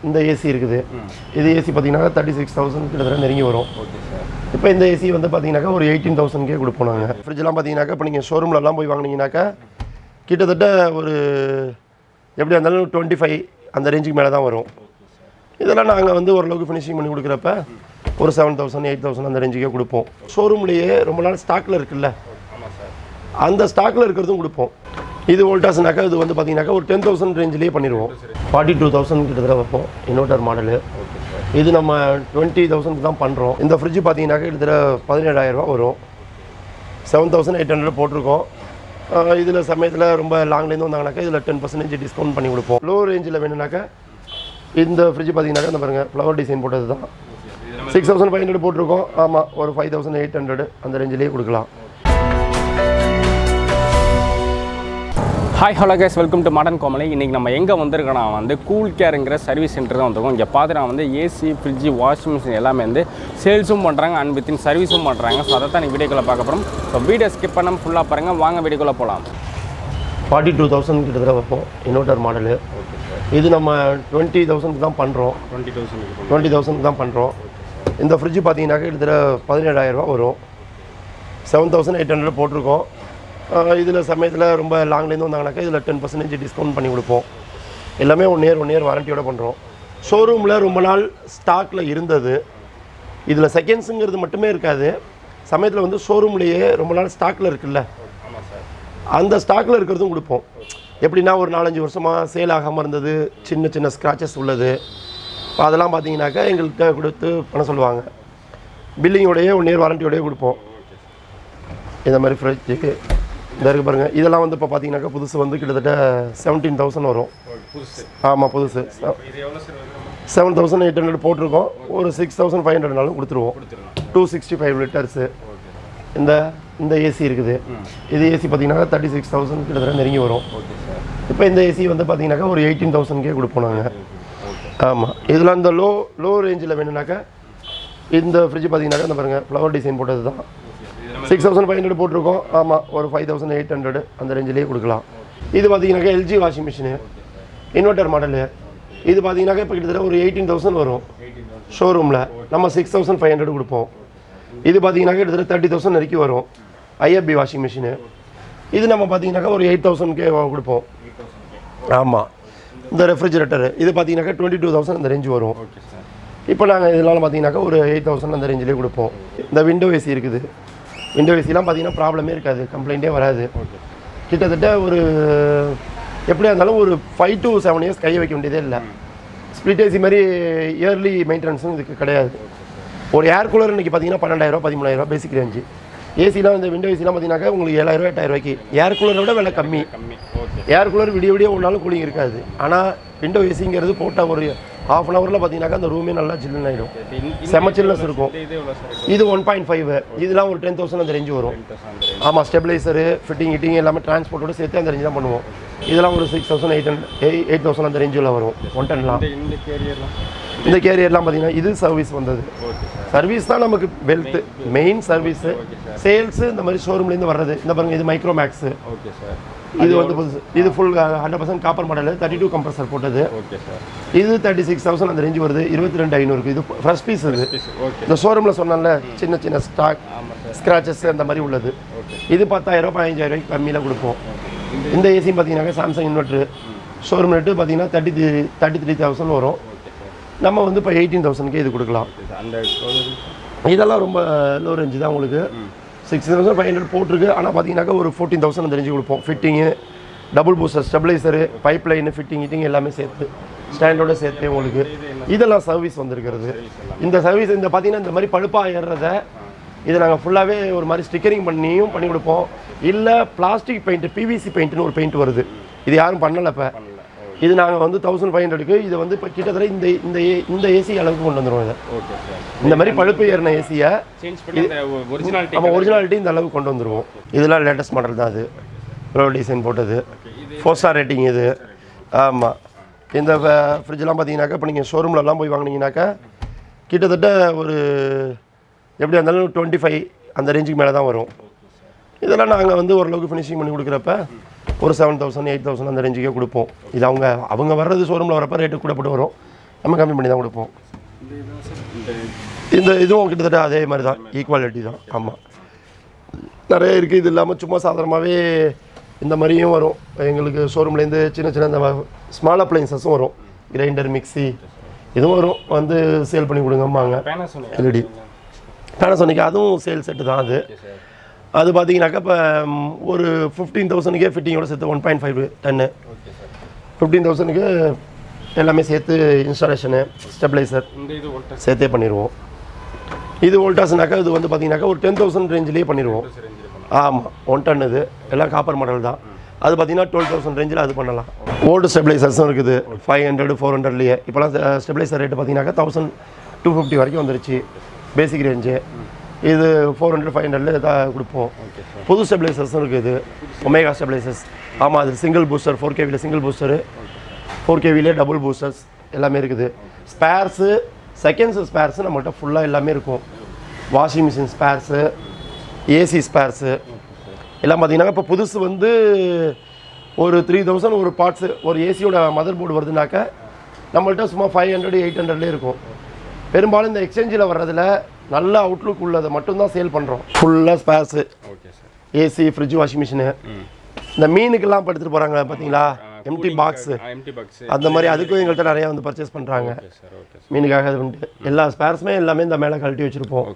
இந்த ஏசி இருக்குது. இது ஏசி பார்த்தீங்கன்னா 36,000 கிட்டத்தட்ட நெருங்கி வரும். இப்போ இந்த ஏசி வந்து பார்த்தீங்கன்னாக்கா ஒரு 18,000 கொடுப்போம் நாங்கள். ஃப்ரிட்ஜெலாம் பார்த்தீங்கன்னாக்கா இப்போ நீங்கள் ஷோரூம்லலாம் போய் வாங்கினீங்கன்னாக்கா கிட்டத்தட்ட ஒரு எப்படி இருந்தாலும் 25 அந்த ரேஞ்சுக்கு மேலே தான் வரும். இதெல்லாம் நாங்கள் வந்து ஓரளவுக்கு ஃபினிஷிங் பண்ணி கொடுக்குறப்ப ஒரு 7,000 8,000 அந்த ரேஞ்சுக்கே கொடுப்போம். ஷோரூம்லேயே ரொம்ப நாள் ஸ்டாக்கில் இருக்குல்ல, அந்த ஸ்டாக்கில் இருக்கிறதும் கொடுப்போம். இது வோல்டாஸ்னாக்கா இது வந்து பார்த்தீங்கன்னாக்கா ஒரு 10,000 ரேஞ்சிலேயே பண்ணிடுவோம். 42,000 கிட்டத்தட்ட வைப்போம் இன்வெர்டர் மாடலு. இது நம்ம 20,000 தான் பண்ணுறோம். இந்த ஃப்ரிட்ஜ் பார்த்தீங்கன்னாக்கா கிட்டத்தட்ட 17,000 ரூபா வரும். 7,800 போட்டிருக்கோம். இதில் சமயத்தில் ரொம்ப லாங்லேருந்து வந்தாங்கனாக்கா இதில் 10% டிஸ்கவுண்ட் பண்ணி கொடுப்போம். லோ ரேஞ்சில் வேணும்னாக்கா இந்த ஃப்ரிட்ஜ் பார்த்தீங்கன்னாக்கா இந்த பாருங்கள் ஃப்ளவர் டிசைன் போட்டது தான் 6,500 போட்டிருக்கோம். ஆமாம், ஒரு 5,800 அந்த ரேஞ்சிலேயே கொடுக்கலாம். Hi hello guys, welcome to modern கோமலை. இன்றைக்கி நம்ம எங்கே வந்திருக்கோன்னா வந்து கூல் கேருங்கிற சர்வீஸ் சென்டர் தான் வந்திருக்கோம். இங்கே பார்த்துட்டு வந்து ஏசி, ஃப்ரிட்ஜு, வாஷிங் மிஷின் எல்லாமே வந்து சேல்ஸும் பண்ணுறாங்க அண்ட் வித்தின் சர்வீஸும் பண்ணுறாங்க. ஸோ அதை தான் நீங்கள் வீடியோக்குள்ளே பார்க்க போகிறோம். ஸோ வீடியோ ஸ்கிப் பண்ணாமல் ஃபுல்லாக பாருங்கள். வாங்க வீடியோக்குள்ளே போகலாம். 42,000 கிட்டத்தட்ட வைப்போம் இன்வெர்டர் மாடலு. இது நம்ம 20,000 தான் பண்ணுறோம். 20,000 தான் பண்ணுறோம். இந்த ஃப்ரிட்ஜ் பார்த்தீங்கன்னாக்கா கிட்டத்தட்ட 17,000 ரூபா வரும். 7,800 போட்டிருக்கோம். இதில் சமயத்தில் ரொம்ப லாங்லேருந்து வந்தாங்கனாக்கா இதில் 10% டிஸ்கவுண்ட் பண்ணி கொடுப்போம். எல்லாமே 1 இயர் வாரண்டியோடு பண்ணுறோம். ஷோரூமில் ரொம்ப நாள் ஸ்டாக்கில் இருந்தது. இதில் செகண்ட்ஸுங்கிறது மட்டுமே இருக்காது. சமயத்தில் வந்து ஷோரூம்லேயே ரொம்ப நாள் ஸ்டாக்கில் இருக்குல்ல, அந்த ஸ்டாக்கில் இருக்கிறதும் கொடுப்போம். எப்படின்னா ஒரு 4-5 வருஷமாக சேல் ஆகாமல் இருந்தது, சின்ன சின்ன ஸ்க்ராச்சஸ் உள்ளது. அதெல்லாம் பார்த்தீங்கன்னாக்கா எங்கள்கிட்ட கொடுத்து பண்ண சொல்லுவாங்க. பில்லிங்கோடையே 1 இயர் வாரண்டியோடையே கொடுப்போம். இந்த மாதிரி ஃப்ரிட்ஜுக்கு இந்த இருக்குது பாருங்கள். இதெல்லாம் வந்து இப்போ பார்த்தீங்கன்னாக்கா புதுசு வந்து கிட்டத்தட்ட 17,000 வரும். ஆமாம், புதுசு 7,800 போட்டிருக்கோம். ஒரு 6,500 கொடுத்துருவோம். 265 லிட்டர்ஸு. இந்த ஏசி இருக்குது. இது ஏசி பார்த்தீங்கன்னா 36,000 கிட்டத்தட்ட நெருங்கி வரும். இப்போ இந்த ஏசி வந்து பார்த்தீங்கன்னாக்கா ஒரு 18,000 கொடுப்போம் நாங்கள். ஆமாம், இதில் அந்த லோ ரேஞ்சில் வேணும்னாக்கா இந்த ஃப்ரிட்ஜ் பார்த்தீங்கன்னாக்கா இந்த பாருங்கள் ஃப்ளவர் டிசைன் போட்டது தான் 6,500 போட்டிருக்கோம். ஆமாம், ஒரு 5,800 அந்த ரேஞ்சிலேயே கொடுக்கலாம். இது பார்த்தீங்கன்னாக்கா LG washing machine, inverter model. இது பார்த்தீங்கன்னாக்கா இப்போ கிட்டத்தட்ட ஒரு 18,000 வரும். ஷோரூமில் நம்ம 6,500 கொடுப்போம். இது பார்த்தீங்கன்னாக்கா கிட்டத்தட்ட 30,000 நெருக்கி வரும். IFB washing machine. இது நம்ம பார்த்தீங்கன்னாக்கா ஒரு 8,000 கொடுப்போம். ஆமாம், இந்த ரெஃப்ரிஜரேட்டரு இது பார்த்தீங்கன்னாக்கா 22,000 அந்த ரேஞ்சு வரும். இப்போ நாங்கள் இதெல்லாம் பார்த்தீங்கன்னாக்கா ஒரு 8,000 அந்த ரேஞ்சிலே கொடுப்போம். இந்த விண்டோ ஏசி இருக்குது. விண்டோ ஏசிலாம் பார்த்தீங்கன்னா ப்ராப்ளமே இருக்காது, கம்ப்ளைண்ட்டே வராது. கிட்டத்தட்ட ஒரு எப்படியா இருந்தாலும் ஒரு 5 to 7 இயர்ஸ் கையை வைக்க வேண்டியதே இல்லை. ஸ்ப்ளிட் ஏசி மாதிரி இயர்லி மெயின்டெனன்ஸும் இதுக்கு கிடையாது. ஒரு ஏர் கூலர் இன்றைக்கி பார்த்தீங்கன்னா 12,000 13,000 பேசிக் ரேஞ்சு. ஏசிலாம் இந்த விண்டோ ஏசிலாம் பார்த்தீங்கன்னாக்கா உங்களுக்கு 7,000 8,000 ஏர் கூலரை விட விலை கம்மி. ஏர் கூலர் விடிய ஒன்றாலும் கூலிங் இருக்காது. ஆனால் விண்டோ ஏசிங்கிறது போட்டால் ஒரு ½ அன் ஹவரில் பார்த்தீங்கன்னாக்கா அந்த ரூமே நல்லா சில்லுன்னு ஆகிடும். செம்ம சில்னஸ் இருக்கும். இது 1.5. இதெல்லாம் ஒரு 10,000 அந்த ரேஞ்சு வரும். ஆமாம், ஸ்டெபிளைசரு, ஃபிட்டிங் எல்லாமே டிரான்ஸ்போர்ட்டோடு சேர்த்து அந்த ரேஞ்சு தான் பண்ணுவோம். இதெல்லாம் ஒரு 6,800 அந்த ரேஞ்சில் வரும். 110லாம். இந்த கேரியர்லாம் பார்த்தீங்கன்னா இது சர்வீஸ் வந்தது. சர்வீஸ் தான் நமக்கு வெல்த்து, மெயின் சர்வீஸு. சேல்ஸு இந்த மாதிரி ஷோரூம்லேருந்து வர்றது. இந்த பாருங்கள், இது மைக்ரோ மேக்ஸு. இது வந்து புதுசு. இது ஃபுல் 100% காப்பர் மாடலு, 32 கம்ப்ரஸர் போட்டது. இது 36,000 அந்த ரேஞ்சு வருது. 22,500. இது ஃபர்ஸ்ட் பீஸ். இது இந்த ஷோரூமில் சொன்னால சின்ன சின்ன ஸ்டாக் ஸ்க்ராச்சஸ் அந்த மாதிரி உள்ளது. இது 10,000 15,000 கம்மியில் கொடுப்போம். இந்த ஏசியும் பார்த்தீங்கன்னாக்கா சாம்சங் இன்வெர்ட்ரு. ஷோரூம் ரேட்டு பார்த்தீங்கன்னா 33,000 வரும். நம்ம வந்து இப்போ 18,000 இது கொடுக்கலாம். இதெல்லாம் ரொம்ப லோ ரேஞ்சு தான். உங்களுக்கு 6,500 போட்டிருக்கு. ஆனால் பார்த்தீங்கன்னாக்கா ஒரு 14,000 அந்த ரேஞ்சு கொடுப்போம். Fitting, double booster, stabiliser, pipe line, fitting எல்லாமே சேர்த்து ஸ்டாண்டோட சேர்த்து உங்களுக்கு இதெல்லாம் சர்வீஸ் வந்திருக்கிறது. இந்த சர்வீஸ் இந்த பார்த்தீங்கன்னா இந்த மாதிரி பழுப்பாக ஏறுறத இதை நாங்கள் ஃபுல்லாகவே ஒரு மாதிரி ஸ்டிக்கரிங் பண்ணி கொடுப்போம். இல்லை பிளாஸ்டிக் பெயிண்ட், பிவிசி பெயிண்ட்னு ஒரு பெயிண்ட் வருது. இது யாரும் பண்ணலை. இப்போ இது நாங்கள் வந்து 1,500க்கு இது வந்து இப்போ கிட்டத்தட்ட இந்த ஏசி அளவுக்கு கொண்டு வந்துடுவோம். இதை இந்த மாதிரி பழுப்பு ஏறின ஏசியை நம்ம ஒரிஜினாலிட்டி இந்த அளவுக்கு கொண்டு வந்துடுவோம். இதெல்லாம் லேட்டஸ்ட் மாடல் தான். அது ப்ரோ டிசைன் போட்டது, 4 ஸ்டார் ரேட்டிங் இது. ஆமாம், இந்த ஃப்ரிட்ஜெலாம் பார்த்தீங்கன்னாக்கா இப்போ நீங்கள் ஷோரூம்லலாம் போய் வாங்கினீங்கன்னாக்கா கிட்டத்தட்ட ஒரு எப்படியா இருந்தாலும் 25 அந்த ரேஞ்சுக்கு மேலே தான் வரும். இதெல்லாம் நாங்கள் வந்து ஓரளவுக்கு ஃபினிஷிங் பண்ணி கொடுக்குறப்ப ஒரு 7,000 8,000 அந்த ரேஞ்சுக்கே கொடுப்போம். இது அவங்க வர்றது ஷோரூமில் வரப்போ ரேட்டு கூட போட்டு வரும். நம்ம கம்மி பண்ணி தான் கொடுப்போம். இந்த இதுவும் கிட்டத்தட்ட அதே மாதிரி தான், ஈக்குவாலிட்டி தான். ஆமாம், நிறைய இருக்குது. இது இல்லாமல் சும்மா சாதாரணமாகவே இந்த மாதிரியும் வரும் எங்களுக்கு ஷோரூம்லேருந்து. சின்ன சின்ன இந்த ஸ்மால் அப்ளைன்சஸும் வரும், கிரைண்டர், மிக்ஸி இதுவும் வரும். வந்து சேல் பண்ணி கொடுங்கம்பாங்க. எல்இடி பேனாசோனிக் அதுவும் சேல் செட்டு தான். அது பார்த்தீங்கன்னாக்கா இப்போ ஒரு 15,000க்கே ஃபிட்டிங்கோட சேர்த்து 1.5 டன்னு. 15,000க்கு எல்லாமே சேர்த்து இன்ஸ்டாலேஷனு, ஸ்டெபிளைசர் சேர்த்தே பண்ணிடுவோம். இது வோல்டாஸ்னாக்கா இது வந்து பார்த்தீங்கன்னாக்கா ஒரு 10,000 ரேஞ்சிலேயே பண்ணிடுவோம். ஆமாம், 1 டன். இது எல்லாம் காப்பர் மாடல் தான். அது பார்த்தீங்கன்னா 12,000 ரேஞ்சில் அது பண்ணலாம். ஓல்டு ஸ்டெபிளைசர்ஸும் இருக்குது, 500, 400லேயே. இப்போலாம் ஸ்டெபிளைசர் ரேட்டு பார்த்தீங்கன்னாக்கா 1,250 வரைக்கும் வந்துருச்சு பேசிக் ரேஞ்சு. இது 400, 500 தான் கொடுப்போம். புது ஸ்டெபிளைசர்ஸும் இருக்குது, ஒமேகா ஸ்டெபிளைசர்ஸ். ஆமாம், அது சிங்கிள் பூஸ்டர், 4kVல சிங்கிள் பூஸ்டரு, 4kVல டபுள் பூஸ்டர்ஸ் எல்லாமே இருக்குது. ஸ்பேர்ஸு, செகண்ட்ஸ் ஸ்பேர்ஸு நம்மகிட்ட ஃபுல்லாக எல்லாமே இருக்கும். Washing machine spares, AC spares எல்லாம் பார்த்தீங்கன்னா இப்போ புதுசு வந்து ஒரு 3,000 ஒரு பார்ட்ஸு. ஒரு ஏசியோட மதர் போர்டு வருதுனாக்கா நம்மள்ட்ட சும்மா 500, 800லேயே இருக்கும். பெரும்பாலும் இந்த எக்ஸ்சேஞ்சில் வர்றதில் நல்ல அவுட்லுக் உள்ளதை மட்டும்தான் சேல் பண்ணுறோம். ஃபுல்லாக spares, AC, fridge, washing machine. இந்த மீனுக்கெல்லாம் இப்போ எடுத்துகிட்டு போகிறாங்க பார்த்தீங்களா, எம்டி பாக்ஸு, அந்த மாதிரி அதுக்கும் எங்கள்கிட்ட நிறையா வந்து பர்ச்சேஸ் பண்ணுறாங்க. மீனுக்காக அது வந்துட்டு எல்லா ஸ்பேர்ஸுமே எல்லாமே இந்த மேலே கழட்டி வச்சுருப்போம்.